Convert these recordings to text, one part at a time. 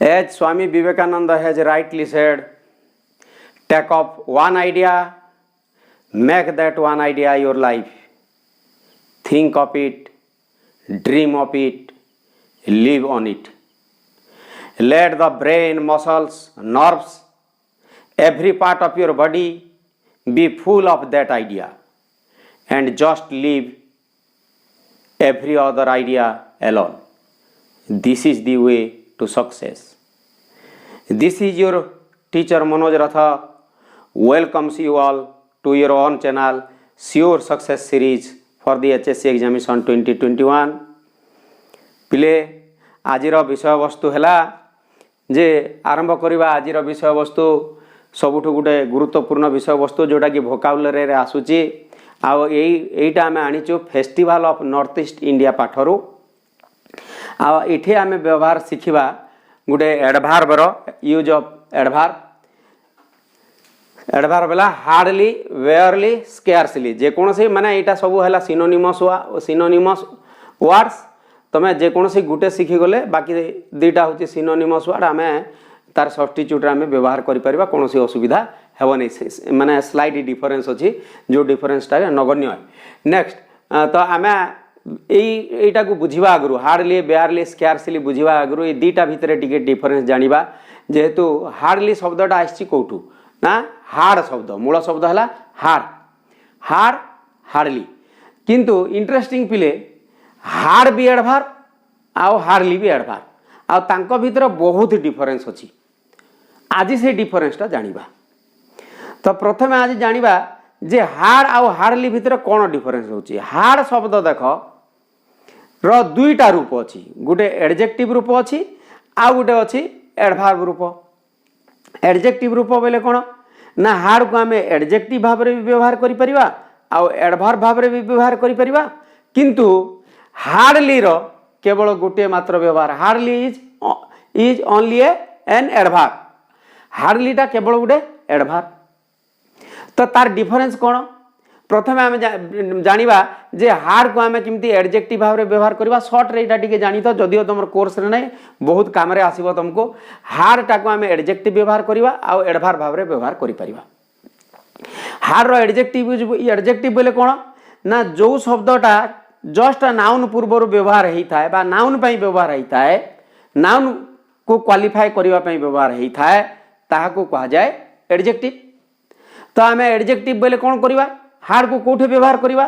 As Swami Vivekananda has rightly said, take up one idea, make that one idea your life. Think of it, dream of it, live on it. Let the brain, muscles, nerves, every part of your body be full of that idea, and just leave every other idea alone. This is the way to success. This is your teacher Manoj Ratha welcomes you all to your own channel Sure Success series for the HSC examination 2021. पिले आजिर विषय वस्तु है जे आरंभ करवा आजिर विषय वस्तु सबुठ गोटे गुरुत्वपूर्ण विषय वस्तु जोटा कि भोकाबुलरी आसूची आईटा आम आनीचु festival of North East India पाठरू आठे आम व्यवहार शिखा गोटे एडभार्बर यूज ऑफ एडभार्ब है हार्डली वेयरली स्केर्सली जेकोसी माने यहाँ सब है सिनोनिमस वर्ड्स तुम जेकोसी गोटे शिखिगले बाकी दुईटा हूँ सिनोनिमस वर्ड आम तार सब्स्टिट्यूट आम व्यवहार कर कौन असुविधा हेनी माने स्लाइट डिफरेन्स अच्छी जो डिफरेन्सटा नगण्य है। नेक्स्ट तो आम यहीटा को बुझा आगु हार्डली बेयरली स्केर्सली बुझा आगु ये दुईटा भितर टिके डिफरेन्स जाना जेहेतु हार्डली शब्दटा आसी कौटू ना हार्ड शब्द मूल शब्द है हार्ड हार्डली किंतु इंटरेस्टिंग पिले हार्ड भी एडभार्ब आउ हार्डली भी एडभार्ब आउ तांको भितर बहुत डिफरेन्स अच्छी आज से डिफरेन्सटा जानिबा। तो प्रथम आज जानिबा जे हार्ड आउ हार्डली भितर कौन डिफरेन्स होची। हार्ड शब्द देख रो दुईटा रूप अच्छी गोटे एडजेक्टिव रूप अच्छी आउ गोटे अच्छी एडभार्ब रूप। एडजेक्टिव रूप बोले कौन ना हार्ड को आम एडजेक्टिव भाव में भी व्यवहार करिपरिबा आउ एडभार्ब भाव में भी व्यवहार करिपरिबा किंतु हार्डली रो केवल गोटे मात्र व्यवहार hardly is only an adverb हार्डलीटा केवल गोटे एडभार्ब। तो तार डिफरेन्स कौन प्रथम आम जानिबा जे हार्ड को आम केमती एडजेक्टिव भाव में व्यवहार करवा सर्ट रेटा टिके जानी तो जदिओ तुम कोर्स रे नहीं बहुत काम रे आसीबो तुमको हार्डटा को आम एडजेक्टिव व्यवहार करवा आउ एडभार्ब भाव में व्यवहार करि परिबा। हार्ड रो एडजेक्टिव बोले कौन ना जो शब्दटा जस्ट नाउन पूर्वर व्यवहार होता है नाउन पर व्यवहार होता है नाउन को क्वालिफाई करने व्यवहार होता है ताहाको कहा जाए एडजेक्टिव। तो आम एडजेक्टिव बोले कौन करवा हार्ड को कौटे व्यवहार करवा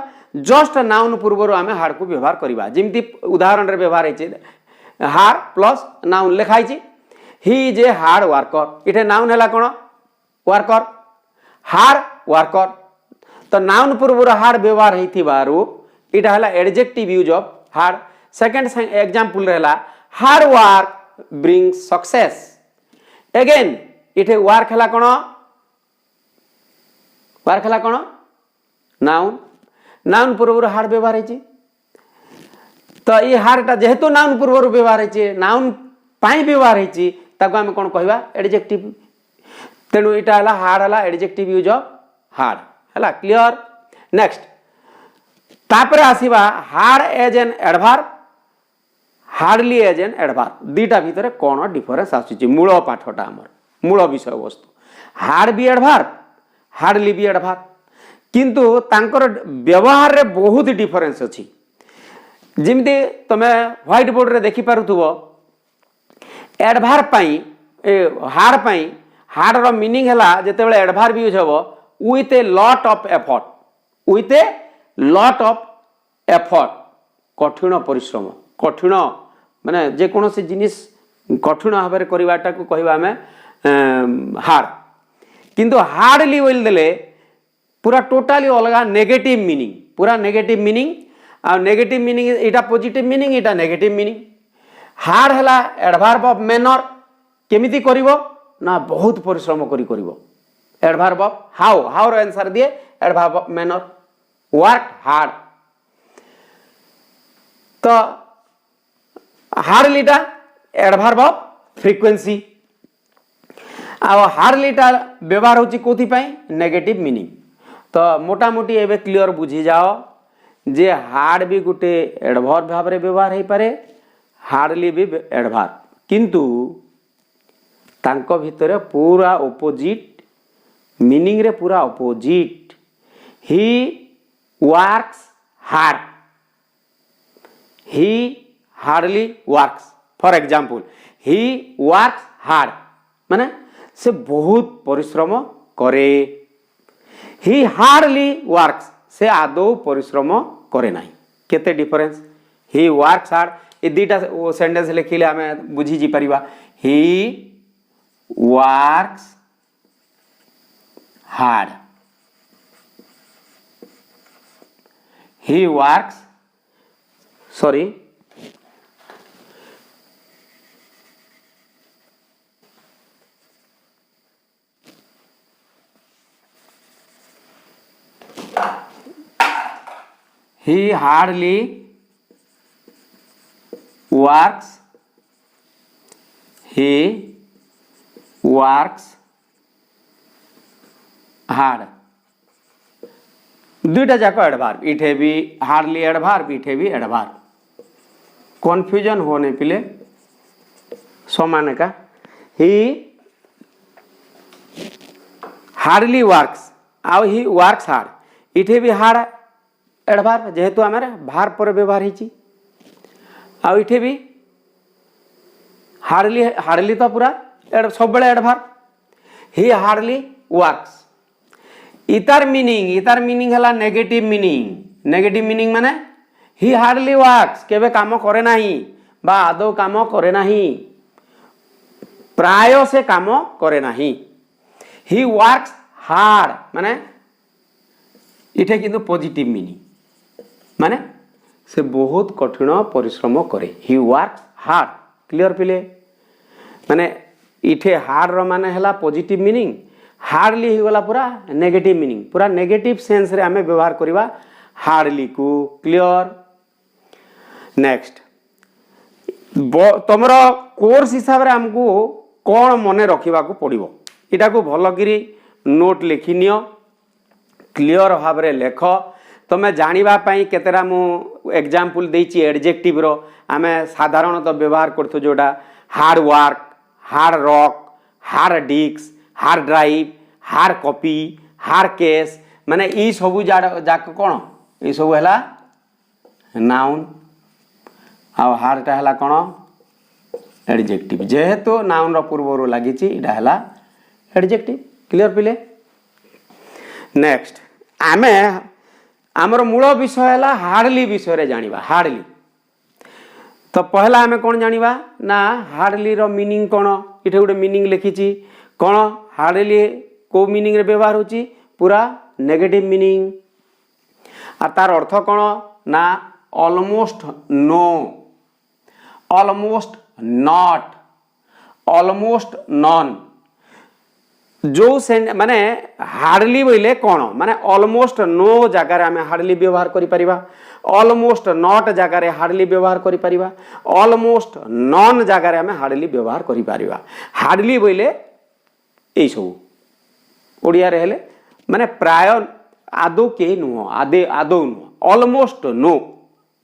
जस्ट नाउन पूर्वर आम हार्ड को व्यवहार करवा जमी उदाहरण व्यवहार है हार्ड प्लस नाउन लिखाई he is a hard worker इटे नाउन है कौन वर्कर हार्ड वर्कर। तो नाउन पूर्वर हार्ड व्यवहार हो इटा है adjective use of hard. Second example रहला hard work bring success again इटे वर्क है कौन नाउन नाउन पूर्वर हार्ड व्यवहार है। तो ये हार्डटा जेहेतु नाउन पूर्वर व्यवहार है नाउन पाई व्यवहार है आम कौन कहवा एडजेक्टिव। तेणु यहाँ हार्ड है एडजेक्टिव यूज ऑफ हार्ड है क्लियर। नेक्स्ट तापर आसीबा hard as an adverb hardly as an adverb दुईटा भितर कौन डिफरेन्स आसुची मूल पाठटा आमर मूल विषय वस्तु हार्ड भी एडभार्ब हार्डली भी एडभार्ब किंतु तांकर व्यवहार रे बहुत डिफरेन्स अच्छी। जमी तुम व्हाइट बोर्ड रे देखि पारुथुबो एडभार्ब पाई हार्ड पाई हार्ड रो मीनिंग हैला जेतेबेले एडभार्ब यूज हबो with a lot of effort कठिन परिश्रम कठिन माने जे कोनोसी जिनिस कठिन भाव में करवाटा को कहवा आम हार्ड किंतु हार्डली बोल देले पूरा टोटाली अलग नेगेटिव मीनिंग पूरा नेगेटिव मीनिंग आ नेगेटिव मीनिंग इटा पॉजिटिव मीनिंग इटा नेगेटिव मीनिंग। हार्ड है एडभार्ब ऑफ मैनर केमिति करिवो ना बहुत परिश्रम करिवो एडभार्ब ऑफ हाउ रो आंसर दिए adverb of manner work hard. तो हार्डलीटा एडभार्ब ऑफ फ्रीक्वेंसी आ हार्डलीटा व्यवहार होची कोथि पई नेगेटिव मीनिंग। तो मोटामोटी एबे क्लियर बुझी जाओ जे हार्ड भी गोटे एडभार्ब भाव में व्यवहार हो पारे हार्डली भी एडभार्ब किंतु तांको भितर पूरा ऑपोजिट मीनिंग रे पूरा opposite he works hard he hardly works for example he works hard माने से बहुत परिश्रम करे ही हार्डली वर्क्स से आदौ परिश्रम करे नाही केते डिफरेंस ही वर्क्स हार्ड ए दुटा सेंटेंस लिखिले आमे बुझी जी परिबा he works hard he works sorry he hardly works he works hard दुईटा जाक एडभार्ब इठे भी हार्डली एडभार्ब इठे भी एडभार्ब कन्फ्यूजन होने पिले समान का ही हार्डली वर्क्स आउ ही वर्क्स हार्ड इठे भी हार्ड एडभार्ब जेहेतु आम भार पर व्यवहार होती आउ इठे भी हार्डली हार्डली तो पूरा सब बेले एडभार्ब ही हार्डली वर्क्स इतार मीनिंग है नेगेटिव मीनिंग माने ही हार्डली वर्क्स केबे काम करे नाही बा आदौ काम करे नाही प्राय से काम करे नाही ही वर्क्स हार्ड माने इठे किंतु पॉजिटिव मीनिंग माने से बहुत कठिन परिश्रम करे ही वर्क्स हार्ड क्लियर पिले माने इठे हार्ड रो माने हला पॉजिटिव मीनिंग हार्डली ही गला पूरा नेगेटिव मीनिंग पूरा नेगेटिव सेंस रे हमें व्यवहार करवा हार्डली को क्लियर नेक्स्ट तुमर कोर्स हिसाब रे हमको कौन मने रखिबा को पड़िबो इटा को भलो करी नोट लिखि नियो क्लियर भाव रे लेख तमे जानिबा पई केतेरा मु एग्जांपल देछि एडजेक्टिव रो आमे साधारणतः व्यवहार करथु जोडा hard work hard rock hard disk hard drive hard copy hard case माने ई सबु जाक कोन ई सबु हला नाउन आ हार्ड टा हला कोन एडजेक्टिव जेहेतु नाउन रो पूर्वरो लागिछि इडा हला एडजेक्टिव क्लियर पिले नेक्स्ट आमे आमर मूल विषय हला हार्डली विषय रे जानिबा हार्डली तो पहला आमे कोन जानिबा ना हार्डली रो मीनिंग कोन इठे गुटे मीनिंग लिखिछि कौन हार्डली को मीनिंग रे व्यवहार होची पूरा नेगेटिव मीनिंग और तार अर्थ कौन ना almost no almost not almost non जो माने हार्डली बोले कौन माने ऑलमोस्ट नो जगार आम हार्डली व्यवहार करि परिबा ऑलमोस्ट नॉट जगार हार्डली व्यवहार करि परिबा ऑलमोस्ट नॉन जगार आम हार्डली व्यवहार करि परिबा हार्डली बोले यही सब ओडिया रे हेले माने प्राय आदौ के नुह आदौ नुह almost no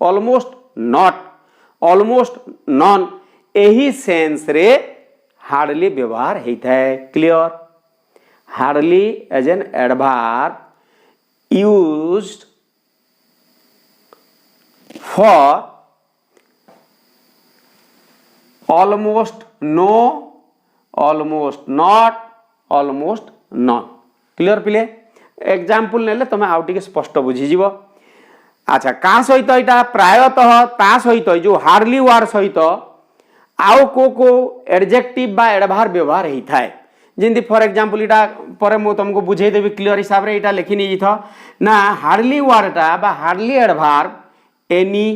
almost not almost none यही सेंस रे हार्डली व्यवहार होता है clear hardly as an adverb used for almost no almost not almost none clear पिले एग्जांपल नेले तमे आउ टिके स्पष्ट बुझी जीवो अच्छा का सहित इटा प्रायतः ता सहित जो हार्डली वर्ड सहित आउ को एडजेक्टिव बा एडभार व्यवहार होई थाए जिंदी फॉर एग्जांपल इटा परे मो तुमको बुझे देबी क्लियर हिसाब रे इटा लिखि नि जिथो ना हार्डली वर्ड टा बा हार्डली एडभार एनी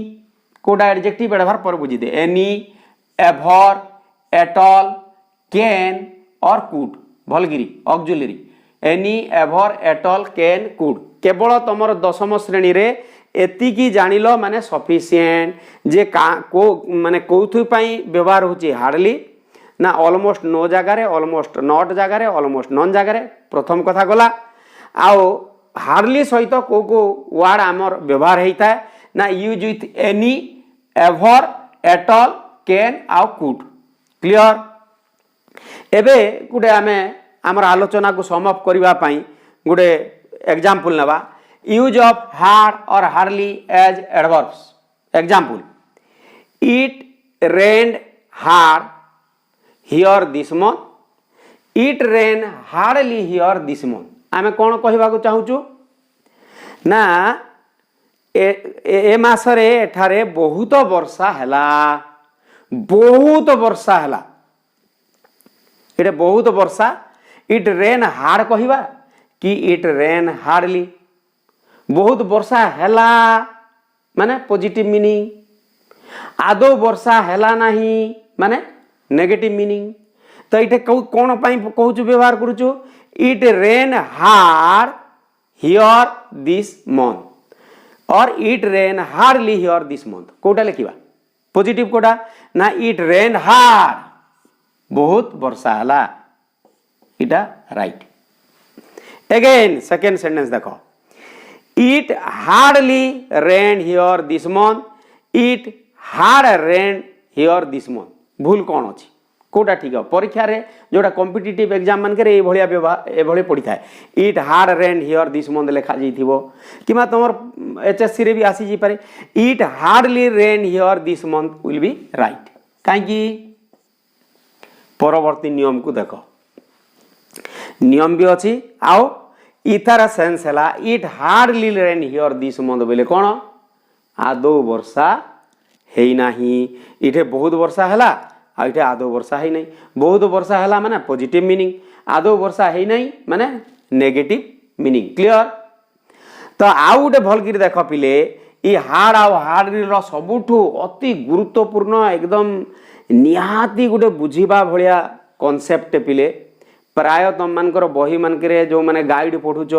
कोडा एडजेक्टिव एडभार पर बुझी दे एनी एभर एटॉल कैन और कुड भलगिरी auxiliary any ever at all can could केवल तुमर दशम श्रेणी रे एतिकी जानिलो माने सफिशिएंट जे को माने कोथु पई व्यवहार होची हार्डली ना ऑलमोस्ट नो जगार ऑलमोस्ट नॉट जगार ऑलमोस्ट नॉन जगार प्रथम कथा गला आओ हार्डली सहित को वर्ड आमर व्यवहार होता है ना use with any ever at all can आउ कुड क्लियर एबे गुटे आमे आमर आलोचना को सम अप करबा पई गुटे एग्जांपल नेबा यूज ऑफ हार्ड और hardly as adverbs example it rained hard here this month it rain hardly here this month आमे कोन कहबा को चाहूचु ना ए मासरे एठारे बहुत वर्षा हैला बहुत वर्षा हैला इटे बहुत वर्षा इट रेन हार्ड कहबा कि इट रेन हार्डली बहुत वर्षा हैला माने पॉजिटिव मीनिंग आदो वर्षा हैला नहीं माने नेगेटिव मीनिंग तो इटे कोन पई कहूचु व्यवहार करूचु it rain hard here this month और it rain hardly here this month कोटा लिखिबा पॉजिटिव कोटा ना इट रेन हार्ड बहुत वर्षा हला इटा राइट अगेन सेकेंड सेंटेंस देखो it hardly rain here this month it hard rain here this month भूल कौन अच्छी कोटा ठीक है परीक्षा रे जोटा कॉम्पिटिटिव एग्जाम मान करे ए व्यवहार ए भली पड़ी थाए it hard rain here this month लिखा जाइथिबो किमा तमर एचएससी रे भी आसी जी पारे it hardly rain here this month will be right काई की परवर्ती नियम को देखो नियम भी अच्छी आओ इतार सेंस है it hardly rain here this month बोले कौन आदो वर्षा है नाही इठे बहुत वर्षा है आठे आदो वर्षा है नहीं बहुत वर्षा है माने पॉजिटिव मीनिंग आदो वर्षा है नहीं माने नेगेटिव मीनिंग क्लियर तो आउ गोटे भल कर देख पिले ई हार्ड आउ हार्डली सबुठू अति गुरुत्वपूर्ण एकदम निहाती गोटे बुझीबा भलिया कॉन्सेप्ट पिले प्राय तुम मानकर बही मानकरे जो माने गाइड पढ़ुच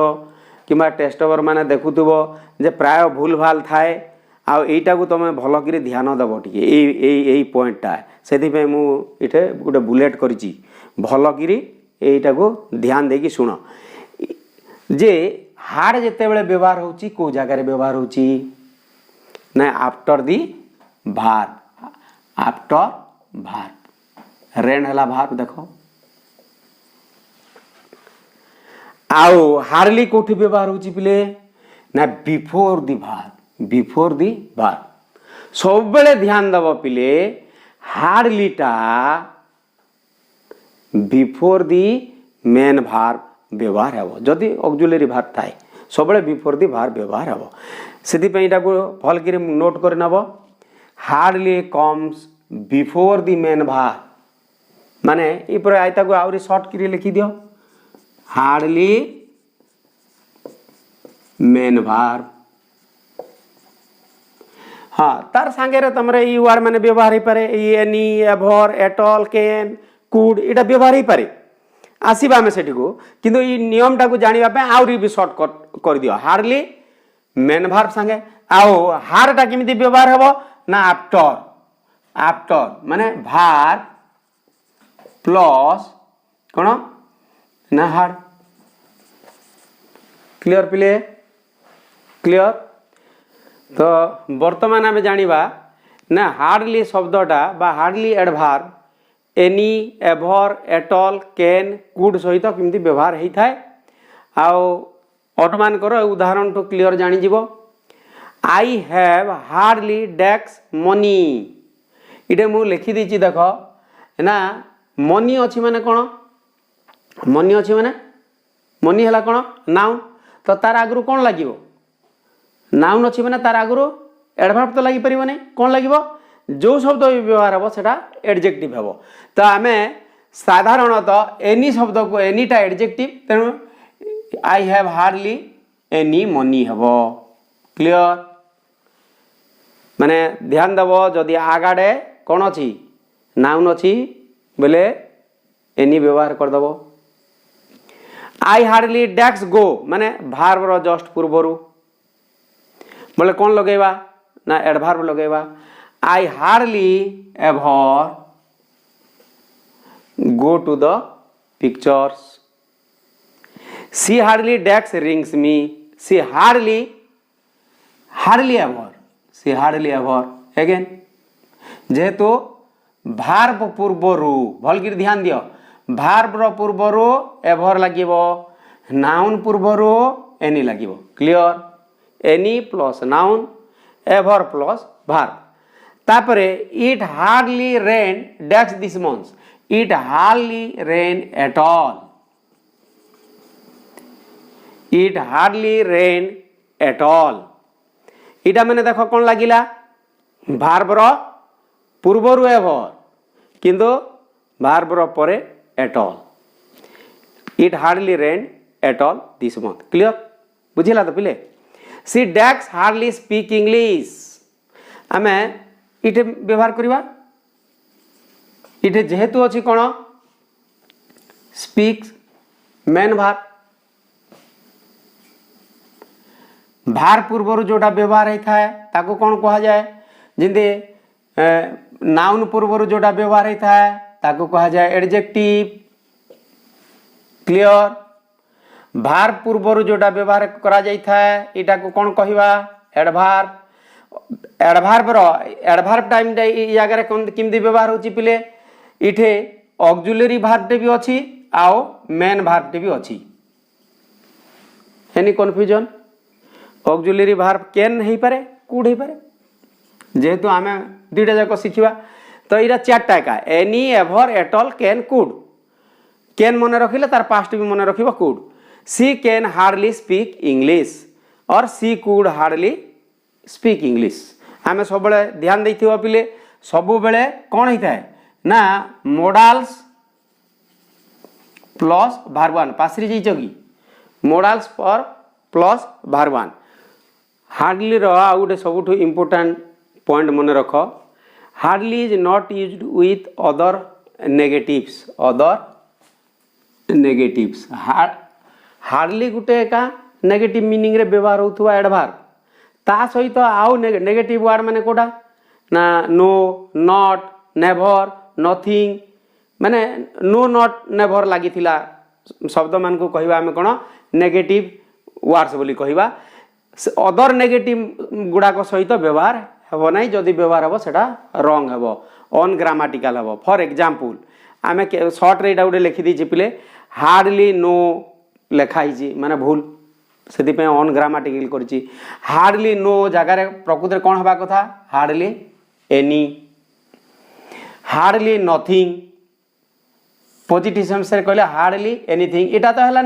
कि टेस्ट पेपर माने देखुथुबो जे प्राय भूल भाल थाए आउ एटा को तुम भल कर ध्यान देव टे पॉइंटा से मु इठे गोटे बुलेट करिछि भल कर एटा को ध्यान देकी सुन जे हार्ड जेते बेले व्यवहार होची को जगह रे व्यवहार होची ना आफ्टर दी भार आफ्टर भार रेन हला भार देखो आउ हार्डली कोठी व्यवहार होची पिले ना बिफोर दी भार सब बेले ध्यान दब पिले हार्डलीटा बिफोर दी मेन भार व्यवहार हेबो जदि ऑक्सिलरी भार थाए सब बेले बिफोर दी भार व्यवहार हेबो सेति पई इटा को भल कर नोट कर नबो hardly comes before the main verb माने ई पर आइता को आउरी शॉर्ट करी लिखि दियो हार्डली मेन भार हाँ तार सांगे रे तमरे ई वर्ड माने व्यवहार ही पारे एनी एभर एटल कैन कुड इटा व्यवहार ही पारे आसीबा में सेठी को किंतु ई नियम टा को जानिबा पे आउरी भी शॉर्ट कर दियो हार्डली मेन भार सांगे आओ हार टा किमिति व्यवहार हेबो ना आफ्टर माने भार प्लस कोन ना हार्ड क्लियर पिले क्लियर तो वर्तमान आम जानिबा ना हार्डली शब्दटा बा hardly adverb any ever एटल can can could किमती व्यवहार होता है आओ अनुमान कर उदाहरण तो क्लियर जानी जीवो आई हैव हार्डली डेक्स मनी इटे मु लिखि दीची देख ना मनी अच्छी माने कौन मनी अच्छी माने मनी है कौन नाउन तो तार आगु कौन लगे नाउन अच्छी माने तार आगु एडभार्ब तो लगी पारिबो नै कौन लगिबो जो शब्द व्यवहार हे सेटा एडजेक्टिव हेबो तो आमे साधारणतः एनी शब्द को एनीटा एडजेक्टिव तेणु आई हैव हार्डली एनी मनी हेबो क्लियर माने ध्यान देव जदि आगाड़े कौन अच्छी नाउन अच्छी बोले एनी व्यवहार कर दबो आई हार्डली डेक्स गो माने भार्ब जस्ट पूर्वरु बोले कौन लगेबा ना एडभार्ब लगेबा I hardly ever go to the pictures she hardly dex rings me she hardly ever again जेहेतु भार्ब पूर्वरु भल कर ध्यान दियो भार्बर पूर्वर एभर लागिबो नाउन पूर्वर एनी लागिबो clear any plus noun ever plus verb तापरे it hardly rain dash this month it hardly rain at all it hardly rain at all इटा मैंने देख कौन लगिला भार्बर पूर्वर एभर किंतु भार्बर परे at all it hardly rain at all this month clear बुझिला तो पिले she dex hardly speak English आमे इटे व्यवहार करवा इटे जेहेतु अच्छी कौन स्पीक्स मेन भार भार पूर्वर जोटा व्यवहार होता है ताको कौन कहा जाए जिंदे नाउन पूर्वर जोटा व्यवहार होता है ताको कहा जाए एडजेक्टिव क्लियर भार पूर्वर जोटा व्यवहार करा जाता है इटा को कौन कहवा एडभार्ब एडभार्ब टाइम जगह केमती व्यवहार होची पिले इठे ऑक्सिलरी भार्बटे भी अच्छी आओ मेन भार्बटे भी अच्छी any confusion auxiliary verb can हो पारे कुड हो पारे जेहेतु आम दुईटा जाक शिखा तो यहाँ चार्टा एका any ever at all can could can मन रखिले तार पास्ट भी मन रखिबो could she can hardly speak English और she could hardly speak English आम सब ध्यान देथिबो पिले सबु बेले कौन होता है ना मोडाल्स प्लस भार्ब पासरी जाइछ कि मोडाल्स पर प्लस भार्ब हार्डली आ गोटे सबुठ इम्पोर्टाट पॉइंट मन रख hardly is not used with other negatives hardly गोटे एका नेगेटिव मीनिंग रे व्यवहार होथुवा एडभार्ब ता सहित आउ नेगेटिव वर्ड माने कोटा ना नो नॉट नेभर नथिंग माने नो नॉट नेभर लागिथिला शब्द मान को कहवा आमे कोन नेगेटिव वर्ड्स बोली कहवा अदर नेगेटिव गुड़ाक सहित व्यवहार हेबो नै जदि व्यवहार हेबो सेटा रॉन्ग हेबो अनग्रामाटिकल हेबो फॉर एग्जांपल आमे शॉर्ट रे एटा उडे लिखि दी पिले हार्डली नो लेखाई माने भूल से अनग्रामाटिकल करछि हार्डली नो जगार प्रकृति कौन हवा कथा hardly any hardly nothing positive sense रे कहले हार्डली एनीथिंग एटा तो हला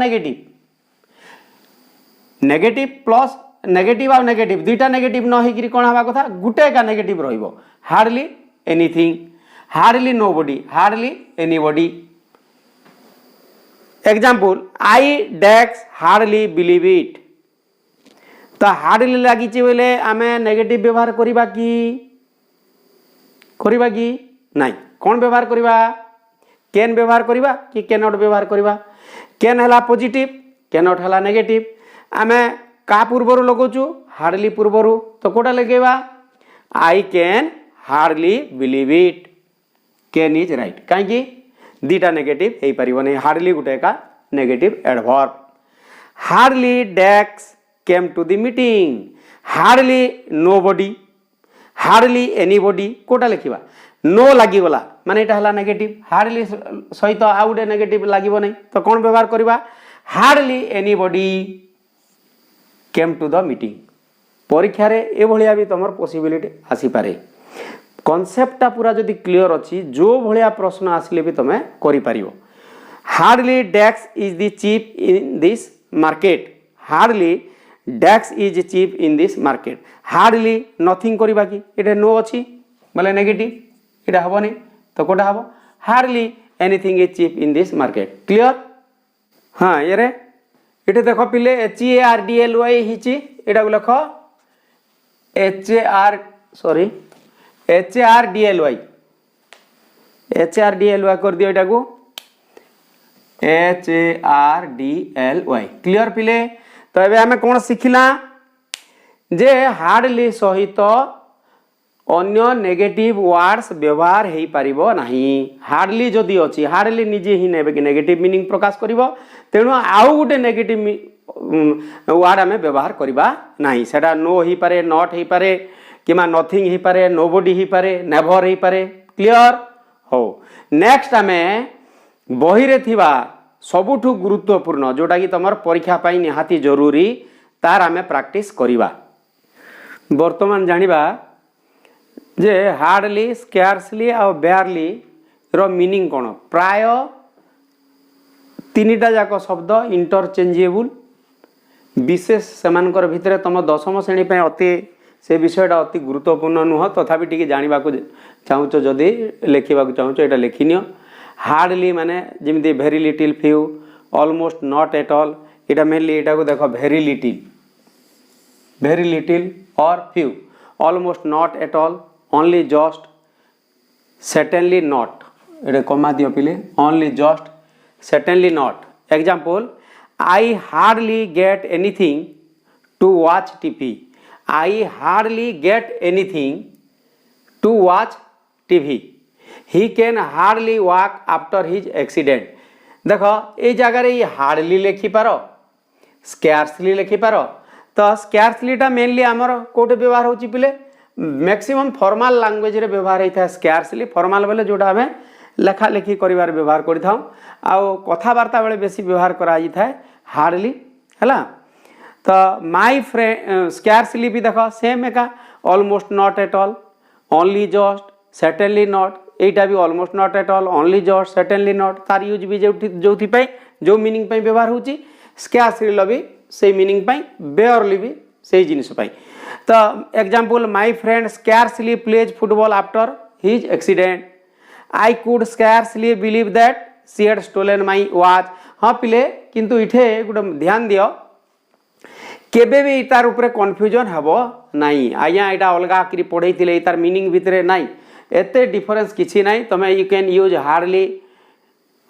नेगेटिव प्लस नेगेटिव आ नेगेटिव दुईटा नेगेटिव न होइकरी कौन हवा कथा गुटे का नेगेटिव रहिबो hardly anything hardly nobody hardly anybody example I डैक्स हार्डली बिलीव इट तो हार्डली लगी बोले आम नेगेटिव व्यवहार करवा कि नहीं कौन व्यवहार करवा कैन व्यवहार करवा कि कैनॉट व्यवहार करवा कैन है पॉजिटिव कैनॉट है नेगेटिव आम का पूर्वर लगाऊँ हार्डली पूर्वर तो कोटा लगेगा I can hardly believe it can is right कहीं दीटा नेगेटिव हो पार नहीं हार्डली गोटे का नेगेटिव एडवर्ब हार्डली डैक्स came to the meeting hardly nobody hardly anybody कोटा लिखा नो लगिगला माने एटा हला नेगेटिव हार्डली सहित आउ गोटे नेगेटिव लागिबो नहीं तो कौन व्यवहार करवा hardly anybody came to the meeting परीक्षा रे ए भलिया भी तमर पॉसिबिलिटी आसी पारे कॉन्सेप्टटा पूरा जदि क्लियर अच्छी जो भलिया प्रश्न आसिले भी तमे करि पारिबो hardly dex is the cheap in this market hardly dex is cheap in this market hardly nothing करबा कि एटा नो अछि बोले नेगेटिव एटा हबो नै तो कोटा हबो hardly anything is cheap in this market clear हाँ ये ये देख पिले HARDLY हिची एटा लिख HARDLY कर दियो एटा को HARDLY क्लियर पिले तो एबे हमें कौन शिखिला जे हार्डली सहित अन्य नेगेटिव वर्ड्स व्यवहार हो पारिबो नहीं हार्डली जदि अच्छी हार्डली निजे ही नेगेटिव मीनिंग प्रकाश करिवो तेणु आउ गोटे नेगेटिव वर्ड आम व्यवहार करवा नहीं सेटा नो हो पारे नॉट हो पारे कि नथिंग हो पारे नोबडी हो पारे नेभर हो पारे क्लियर हो नेक्स्ट आम बही रे थिबा सबुठु गुरुत्वपूर्ण जोटा कि तुम परीक्षा पाई निहाती जरूरी तार आमे प्रैक्टिस करिबा। वर्तमान जानिबा जे हार्डली स्कैर्सली और बेयरली रो मीनिंग कोन। प्राय तीनिटा जाक शब्द इंटरचेंजेबल विशेष सेमानकर भितर तुम दशम श्रेणी पे अति से विषयटा अति गुरुत्वपूर्ण नुह तथापि टिके जानिबा को चाहूच जदि लेखिबा को चाहूच एटा लेखिनियो। हार्डली माने जिमती very little few almost not at all एटा मेनली एटा को देखो भेरी लिटिल और few almost not at all only just certainly not एटा कमा दियो पिले only just certainly not. Example I hardly get anything to watch TV. I hardly get anything to watch TV. He can hardly walk after his accident. देख ये जगार ये hardly लिखिपार scarcely लिखिपार तो स्कैर्सलीटा mainly आमर कौटे व्यवहार होची पिले मैक्सिमम फॉर्मल लैंग्वेज रे व्यवहार होता है। स्कैर्सली फॉर्मल बेले जोटा आम लेखा लेखि करिवार व्यवहार करिथाउ आउ कथावार्ता बेले बेसी व्यवहार करा जाय हार्डली हैला। तो माय फ्रेंड स्कैर्सली भी देख सेम एका almost not at all only just certainly not एटा भी almost not at all only just certainly not तार यूज भी जोथि पई जो मीनिंग पई व्यवहार होची स्कैर्सली भी से मीनिंग पई बेयरली भी से जिनिस पई। तो example my friend scarcely plays football after his accident. I could scarcely believe that she had stolen my watch. हाँ पिले किंतु इठे गोटे ध्यान दियो केबे भी तार ऊपर कन्फ्यूजन हेबो नाही आज्ञा एटा अलगा करी पढ़ेइतिले तार मीनिंग भितरे नाही एते डिफरेंस किछि नाही। तमे यू कैन यूज हार्डली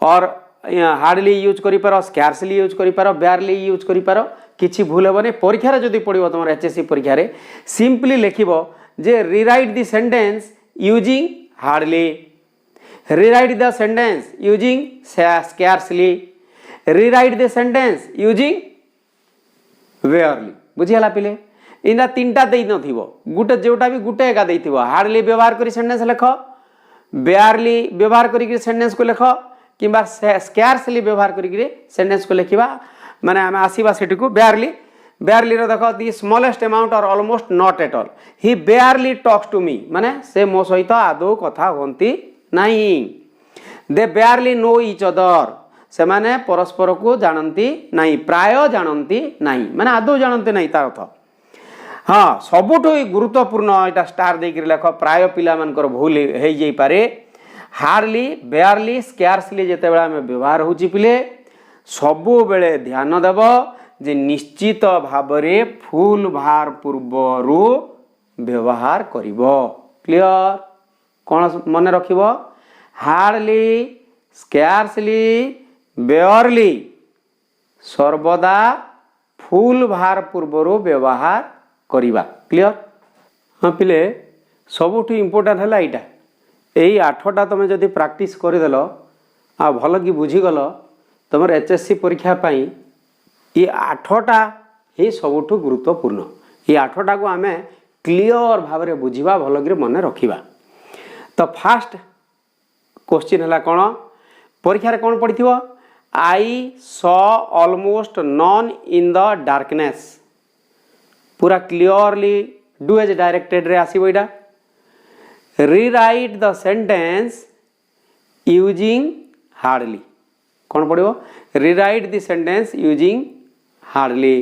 और हार्डली यूज करि पारो स्कैर्सली यूज करि पारो बेयरली यूज करि पारो किछि भूल हेबो नै। परीक्षा रे जदि पढिबो तमर एचएससी परीक्षा रे सिंपली लिखिबो जे rewrite the sentence using hardly rewrite the sentence using scarcely rewrite the sentence using barely. बुझिला पिले इना तीनटा देई नथिबो गुटे जोटा भी गुटे एका देइथिबो हार्डली व्यवहार करी सेंटेंस लेख बेयरली व्यवहार करी सेंटेंस को लेख किंबा स्कैर्सली व्यवहार करी सेंटेंस को लेखिबा माने हम आसीबा सेठी को बेयरली रो देखो दी स्मॉलेस्ट अमाउंट और almost not at all he barely talks to me माने से मो सहित आदौ कथा होंती नाही। They barely know each other से माने परस्पर को जानती नहीं प्राय जानती नहीं माने आदौ जानते नहीं तार अर्थ। हाँ सबुठ गुरुत्वपूर्ण यहाँ स्टार देकर लेख प्राय पिला मानकर भूल हो जाई पारे हार्डली बेयरली स्कैर्सली जेते बेला में व्यवहार होची पिले सबु बेले ध्यान देव जे निश्चित भावरे फुल भार पूर्वरु व्यवहार करिवो। क्लियर कौन मन रखिवो हार्डली स्कैर्सली बेयरली सर्वदा फुल भार पूर्वरु व्यवहार करिबा। क्लियर हाँ पिले सबुठु इम्पोर्टेंट है यहाँ यही 8टा तुम जदि प्रैक्टिस करदेल आ भल कि बुझीगल तुम एचएससी परीक्षा पाई ये 8टा ही सबुठु गुरुत्वपूर्ण। ये 8टा को आमे क्लियर भाव में बुझा भल कि मन रखा। तो फास्ट क्वेश्चन है कौन परीक्षा कौन पढ़ी थी I saw almost none in the darkness पूरा क्लियरली डू एज डायरेक्टेड रे आसीबो इडा। Rewrite the sentence using hardly कौन पड़ो rewrite the sentence using hardly.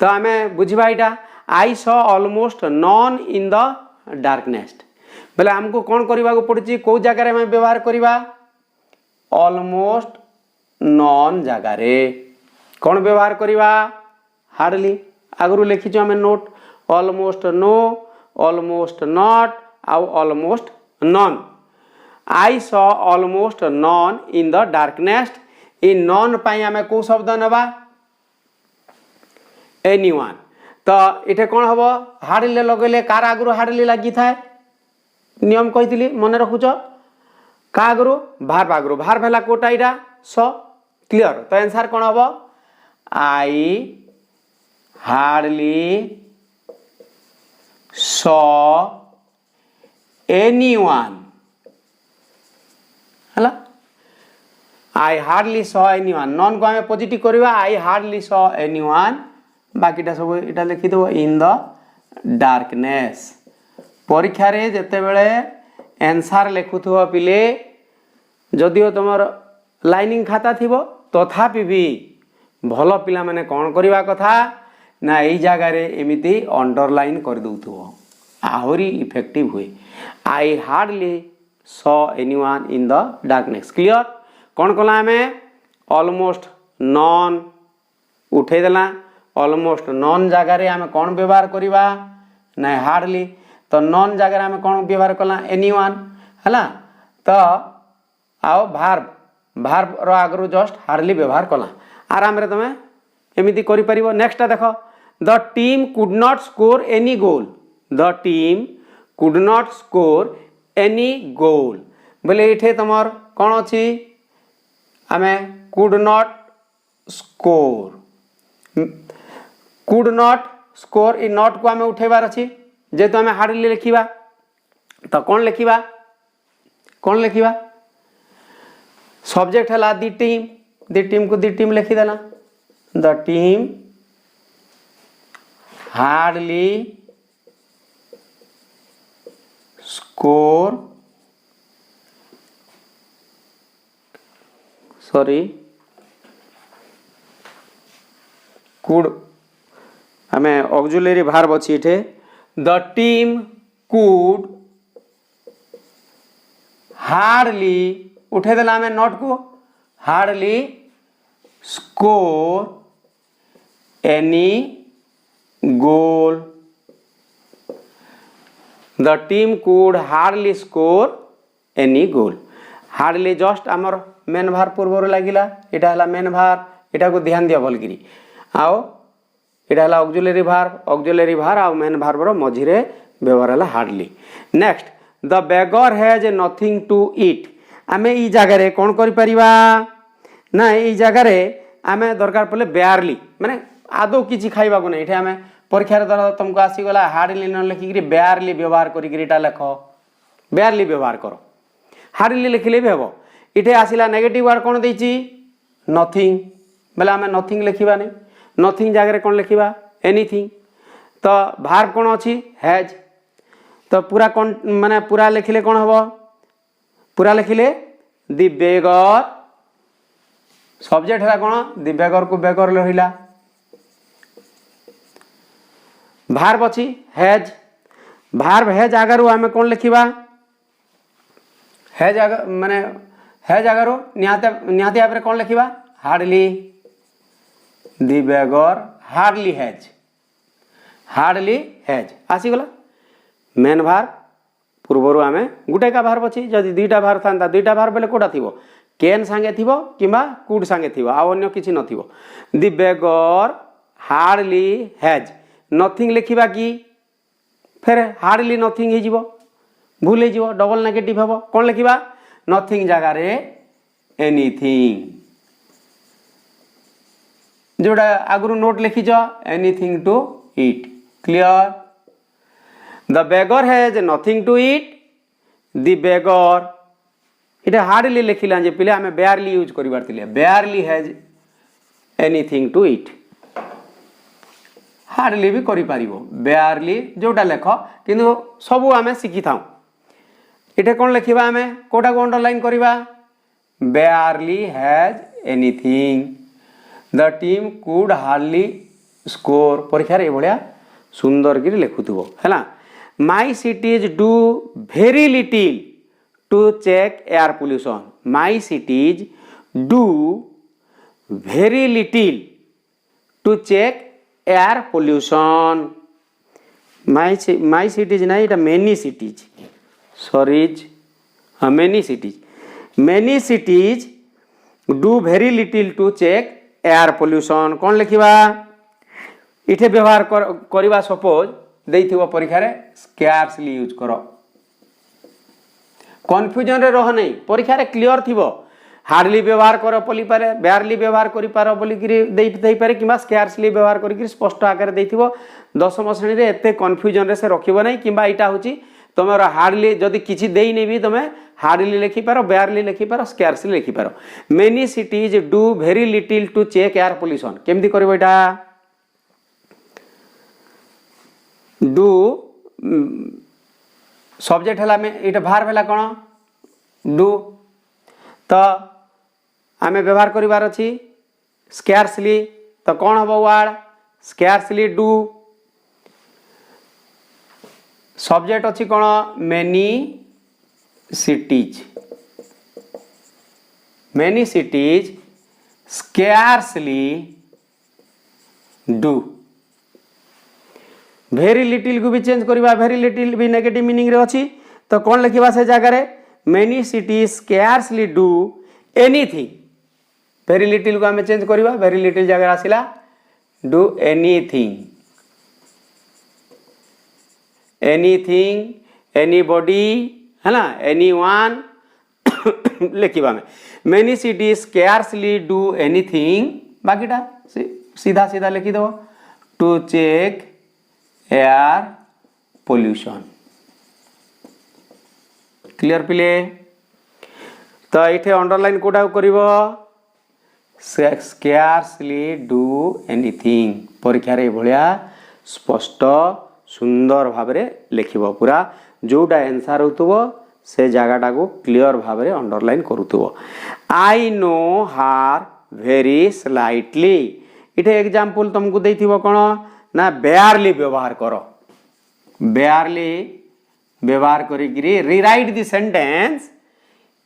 तो आम बुझा यहाँ I saw almost none in the darkness बोले आमको कौन करने को पड़ी कौ जगार व्यवहार करवा ऑलमोस्ट नॉन जगार कौन व्यवहार करवा हार्डली आगु लिखीचु आम note almost no almost not आउ almost none. I saw almost none in the darkness in none पाई आम कौ शब्द नवा एनीवन। तो ये कौन हम हार्डली लगेले कार आगु हार्डली लगी था नियम कही मन रखुच का आगु भार्ब आगु भार्ब है कोटा यहाँ सॉ। क्लियर तो आंसर कौन हम आई हार्डली सॉ एनीवन है I hardly saw anyone non को हमें पॉजिटिव करवा आई हार्डली सॉ एनीवन बाकीटा सब इटा लिखिदेव इन द डार्कनेस परीक्षा रे जेते बेले आंसर लिखुथो पिले जदिओ तुमर लाइनिंग खाता थिबो तथापि भी भल पिला माने कौन करवा कथा ना यही जगार एमती अंडरलाइन कर दउथो आहरी इफेक्टिव हुए I hardly saw anyone in the darkness clear कौन कला हमें ऑलमोस्ट नॉन उठे देला ऑलमोस्ट नॉन जगार आम कौन व्यवहार करवा ना हार्डली तो नॉन जगार आम कौन व्यवहार कला एनीवन है तो आओ भार्ब भार्ब रो आगु जस्ट हार्डली व्यवहार कला आराम रे तुम एमती कर नेक्स्ट देख the team could not score any goal the team could not score any गोल बोले ये तुम कौन अच्छी आम could not score could not score इ नॉट को आम उठेबार अच्छी जेहेतु आम हार्डली लिखा तो कौन लिखा सब्जेक्ट है दी टीम को दी टीम लिखिदेला the team hardly score sorry could हमें ऑक्सिलरी भार्ब अच्छी इठे द टीम कुड हार्डली उठे देला हमें नॉट को hardly score any goal the team could hardly score any goal hardly just आमर मेन भार पूर्व लगिला इटा है मेन भार इटा को ध्यान दिया भलकि आओ इटा है ऑक्सिलरी भार आउ मेन भार्बर मझिरे व्यवहार है hardly next the beggar has nothing to eat आम ई जगार कौन करिपरिबा ना ई जगार आम दरकार पड़े बेयारली माने आदौ किसी खाइबा को नहीं आम परीक्षा धर तुमको आसीगला हार्डली न लिखिकी बेयारली व्यवहार करा लेख बेयारली व्यवहार कर हार्डली लिखिले भी हम इटे आसला नेगेटिव वर्ड कौन देती नथिंग बोले आम नथिंग लिखा नहीं नथिंग जगह कौन लिखा एनीथिंग तो भार्ब कौन अच्छी हैज तो पूरा कौन माने पूरा लिखिले कौन हम पूरा लिखिले दि बेगर सब्जेक्ट है कौन दि बेगर को बेगर रहा भार्ब अच्छी हैज भार्ब हैज आगारू आम कौन लिखा हैज माने हैज आगारू निहाती भाव कौन लिखा hardly the beggar hardly has आसीगला मेन भार पूर्वर आम गोटे का भार अच्छी जदि दुईटा भार था दुईटा भार बेले कौटा थी कैन सांगे थी कि कुड सांगे थी आउ किसी न दि बेगर हार्डली हैज नथिंग लिखा कि फिर हार्डली नथिंग हो भूल हो डबल नेगेटिव हम कौन लिखा नथिंग जगार एनीथिंग जोड़ा आगु नोट लिखिच anything to eat clear the beggar has nothing to eat the beggar इटा हार्डली लिखिला जे पिले आम बेयारली यूज करिवार थिले barely has anything to eat hardly भी करि पारिबो बेयारली जोटा लेख किंतु सबू आम शिखी था इटे कौन लिखा आम कोटा को अंडरलाइन करवा barely has anything the team could hardly score परीक्षा ये भाया सुंदर कि लिखुव है my cities do very little to check air pollution my cities do very little to check air pollution my cities ना इटा मेनी सिटीज सॉरीज हाँ many cities do very little to check air pollution कौन लिखा इठे व्यवहार करवा suppose देइथिबो परीक्षा रे scarcely use करो कन्फ्यूजन रे रह नहीं परीक्षा रे क्लियर थिबो हार्डली व्यवहार कर बोली पारे बेयारली व्यवहार करि पारो बोली कि देई पारे किबा स्कैर्सली व्यवहार करि स्पष्ट आकार देइथिबो दशम श्रेणी रे एते कन्फ्यूजन रे से रखिबो नहीं किबा इटा होची तुम हार्डली जदि किसी देई नहीं भी तुम हार्डली लिखि पार, बेयरली लिखि पार, स्कैर्सली लिखि पार। Many cities do very little to check air pollution. केमती करबो एटा? डू सब्जेक्ट हला में एटा भार भेला कोन डू, तो आमे व्यवहार करिवार अछि स्कैर्सली, तो कौन हम वर्ड स्कैर्सली डू। सब्जेक्ट अच्छी कौन many cities, many cities scarcely do. Very little को भी चेंज करवा, वेरी लिटिल भी नेगेटिव मीनिंग रे अच्छी, तो कौन लिखा से जगह many cities scarcely do anything. Very little को आम चेंज करवा, वेरी लिटिल जगह आसला डू एनीथिंग, एनीथिंग, एनीबॉडी है ना, एनीवन लिखा में। Many cities scarcely do anything, बाकीटा सीधा सीधा लिखी दो to check air pollution. Clear पिले? तो ये अंडरलाइन कोटा करिवो स्कैर्सली डू एनीथिंग। परीक्षा रे भलिया स्पष्ट सुंदर भाबरे लिखिबो, पूरा जोटा आंसर होतबो से जगहटा को क्लियर भाबरे अंडरलाइन करूतबो। I know her very slightly, इठे एग्जांपल तुमको देथिबो कोन ना बेयरली व्यवहार करो, बेयरली व्यवहार करिगिरी rewrite the sentence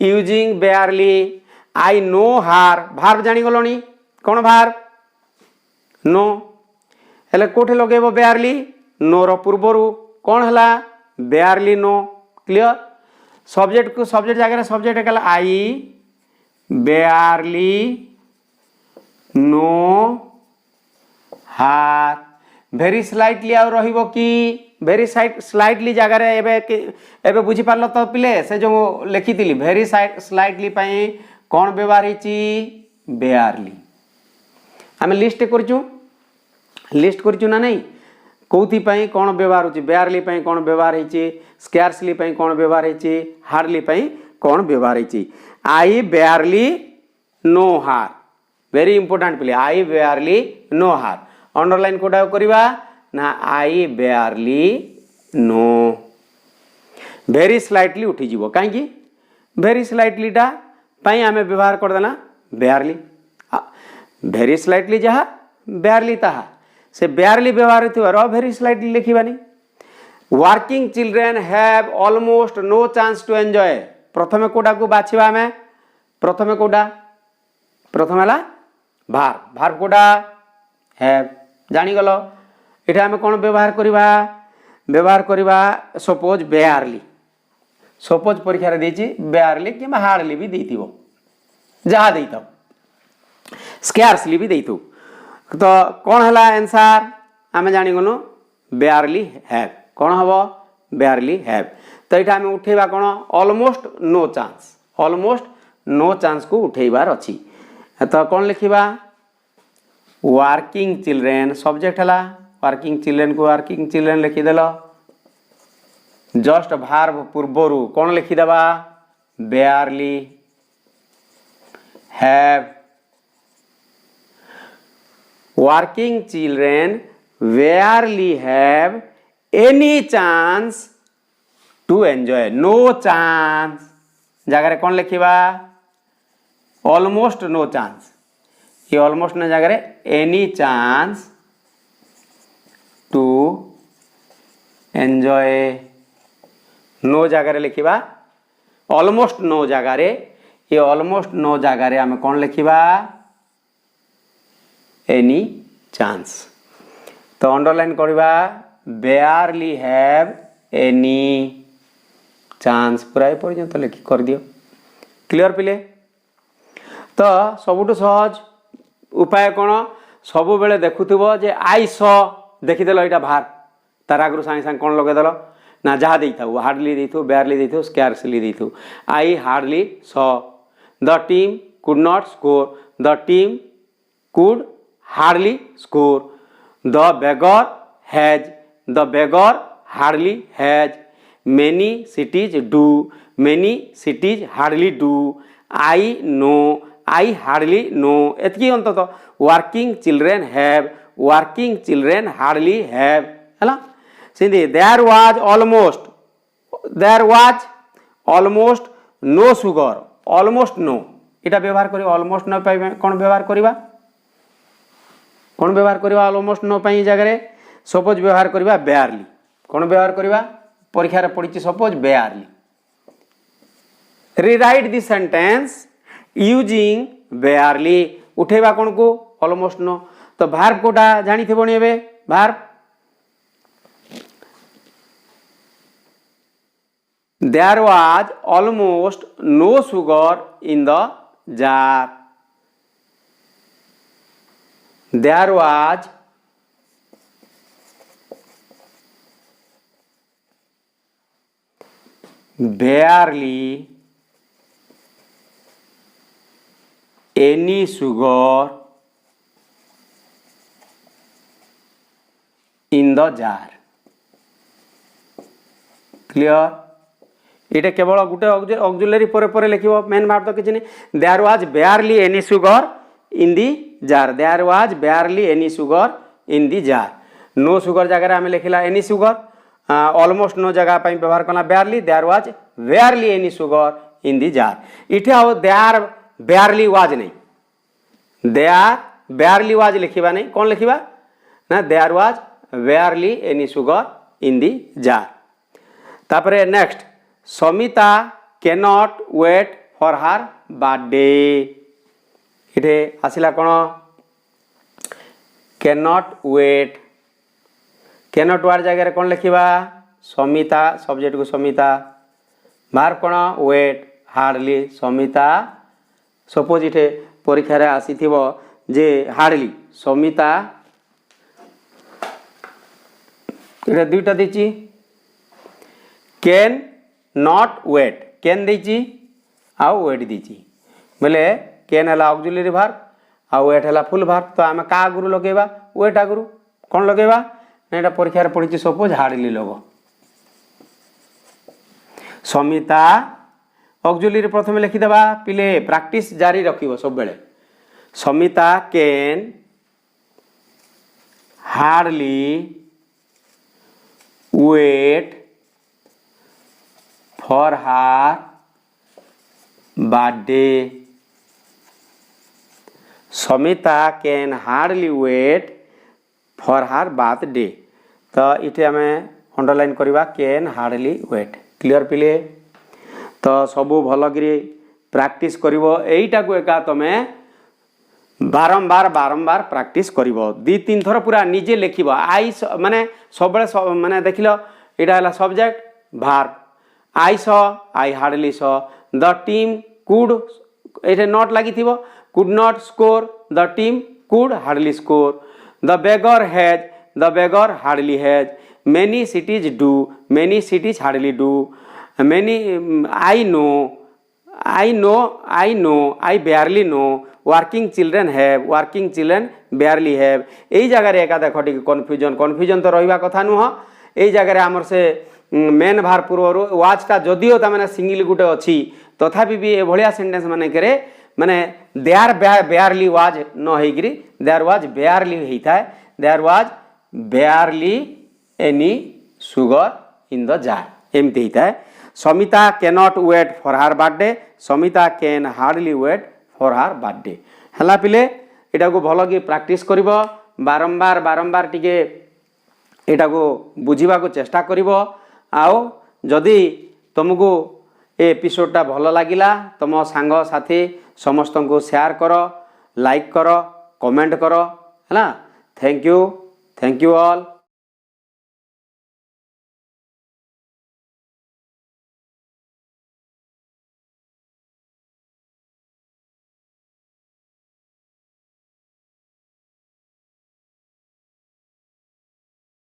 using barely. I know her, verb जानी गलोनी कौन भार्ब नो, हेले कोठे लगेबो बेयरली नो रो पूर्वरु कौन हला बेयरली नो। क्लियर? सब्जेक्ट को सब्जेक्ट जगह सब्जेक्ट कहला आई बेयरली नो हार। वेरी स्लाइटली आ रहिबो कि वेरी स्लाइटली जगह रे एबे बुझी पारलो तो पिले से जो लिखिथिली वेरी स्लाइटली पई कौन व्यवहार हेची बेयरली। आम लिस्ट करचु, लिस्ट करचु ना नहीं कौथि पई कौन व्यवहार होची, बेयरली पई कौन व्यवहार हेची, स्कैर्सली पई कौन व्यवहार हेची, हार्डली पई कौन व्यवहार हेची। आई बेयरली नो हार, वेरी इंपोर्टेंट पिले, आई बेयरली नो हार। अंडरलाइन कोटा करवा ना आई बेयरली नो। वेरी स्लाइटली उठी जीवो काहेकि वेरी स्लाइटली टा पई आमे व्यवहार कर देना बेयरली, वेरी स्लाइटली जहा बेयरली ताहा से बेयरली व्यवहार थुआरो वेरी स्लाइटली लिखिबानी। Working children have almost no chance to enjoy. प्रथमे कोटा को बाछिबा में, प्रथमे कोटा प्रथम हला भार, भार कोटा हैव जानी गलो। एटा हमें कौन व्यवहार करिबा, व्यवहार करिबा सपोज बेयरली, सपोज परीक्षा रे देछि बेयरली कि हार्डली भी देथिबो, जहा देइतो स्कैर्सली भी देइतो। तो कौन हला आंसर हमें जानी गलो बेयरली हैव। कौन हबो बेयरली हैव। तो एटा हमें उठेबा कौन almost no chance, almost no chance को उठेबार अछि। तो कौन लिखिबा वर्किंग चिल्ड्रेन, सब्जेक्ट हला वर्किंग चिल्ड्रेन को वर्किंग चिल्ड्रेन लिखिदेल। जस्ट भार्ब पूर्वरु कौन लिखिदेबा barely have. Working children barely have any chance to enjoy, no chance जगह कौन लिखिबा ऑलमोस्ट नो चांस। ये ऑलमोस्ट न जगह any chance to enjoy, no जगह लिखिबा ऑलमोस्ट नो जगह, ये ऑलमोस्ट नो जगह आम कौन लिखिबा एनी चांस। तो अंडरलाइन करवा बेयरली हैव एनी चांस, पूरा पर्यंत लिखि कर दियो। क्लियर पिले? तो सबुठ सहज उपाय कौन सब बेले देखुथबो जे आई स देखिदेल एटा भार, तार आगु सांगे सांगे कौन लगेदेल ना जहाँ देइथाउ हार्डली देइथु, बेयरली देइथु, स्कैर्सली देइथु। I hardly saw the team could not score, the team could hardly score, the beggar has, the beggar hardly has, many cities do, many cities hardly do, I know, I hardly know, एतकी अंतत working children have, working children hardly have है ना। Sindhi there was almost no sugar, almost no, इटा व्यवहार करी almost no पाई कौन व्यवहार करिबा, कौन व्यवहार करिबा almost no पाई जगह सपोज व्यवहार करिबा barely, कौन व्यवहार करिबा परीक्षा रे पड़ी suppose barely। rewrite the sentence using barely, उठेबा कौन को almost no, तो verb कोटा जानी थे बनी एबे verb there was almost no sugar in the jar, there was barely any sugar in the jar, clear। ये केवल गोटे ऑक्सिलरी परे परे लिखिबो मेन भार्ब तो किछि नै there was barely any sugar in the jar, there was barely any sugar in the jar, no sugar जगह आमे लिखिला any sugar, ऑलमोस्ट नो जगह पई व्यवहार करना barely, there was barely any sugar in the jar। इठे आओ there barely was नै, देयर barely वाज लिखिबा नै, कोन लिखिबा ना there was barely any sugar in the jar। तापरे नेक्स्ट समिता cannot wait for her birthday, इठे आसिला कोन cannot wait, cannot wait जगह कोन लिखिबा समिता, सब्जेक्ट को समिता, भार्ब कोन wait hardly, समिता सपोज इठे परीक्षा रे आसीथिबो जे hardly समिता इठे दुईटा देछि can not wait, can देछि आ wait देछि बोले can हला ऑक्सिलरी वर्ब आ wait हला फुल वर्ब, तो आमे का आगुरु लगेबा wait आगुरु कोन लगेबा ना एटा परीक्षा रे पढिछि सपोज hardly लगो, समिता ऑक्सिलरी प्रथमे लिखि देबा पिले प्रैक्टिस जारी रखिबो सब बेले, Samita can hardly wait for her birthday, Samita can hardly wait for her birthday, तो इठे आमे अंडरलाइन करिबा can hardly wait, क्लियर पिले। तो सबु भलगिरी प्रैक्टिस करिवो, एईटा को एका तमे बारंबार बारंबार प्रैक्टिस करिवो, दी तीन थर पूरा निजे लिखिबो, आई माने सबले माने देखिलो एटा हला subject verb, I saw, I hardly saw, the team could, it not lagi thibo, could not score, the team could hardly score, the beggar has, the beggar hardly has, many cities do, many cities hardly do, many I know, I barely know, working children have, working children barely have। एई जगह रे एका देखो टिक confusion तो रहिबा कथा नुह, एई जगह रे हमर से मेन भार पूर्व वाचटा जदिओ ताने सिंगल गुटे अच्छी तथापि भी एभलिया सेंटेंस माने करे माने देयर बेयरली वाज न हेगिरी देयर वाज बेयरली हेइथाय, there was barely any sugar in the jar एमती हेइथाय। Samita cannot wait for her birthday, Samita can hardly wait for her birthday. हला पिले एटा को भलो कि प्रैक्टिस करिवो, बारंबार बारंबार टिके एटा को बुझीबा को चेष्टा करिवो। आओ जदि तुमको ए एपिसोडटा भल लागिला तुम सांग साथी समस्त को शेयर करो, लाइक करो, कमेंट करो है ना। Thank you all.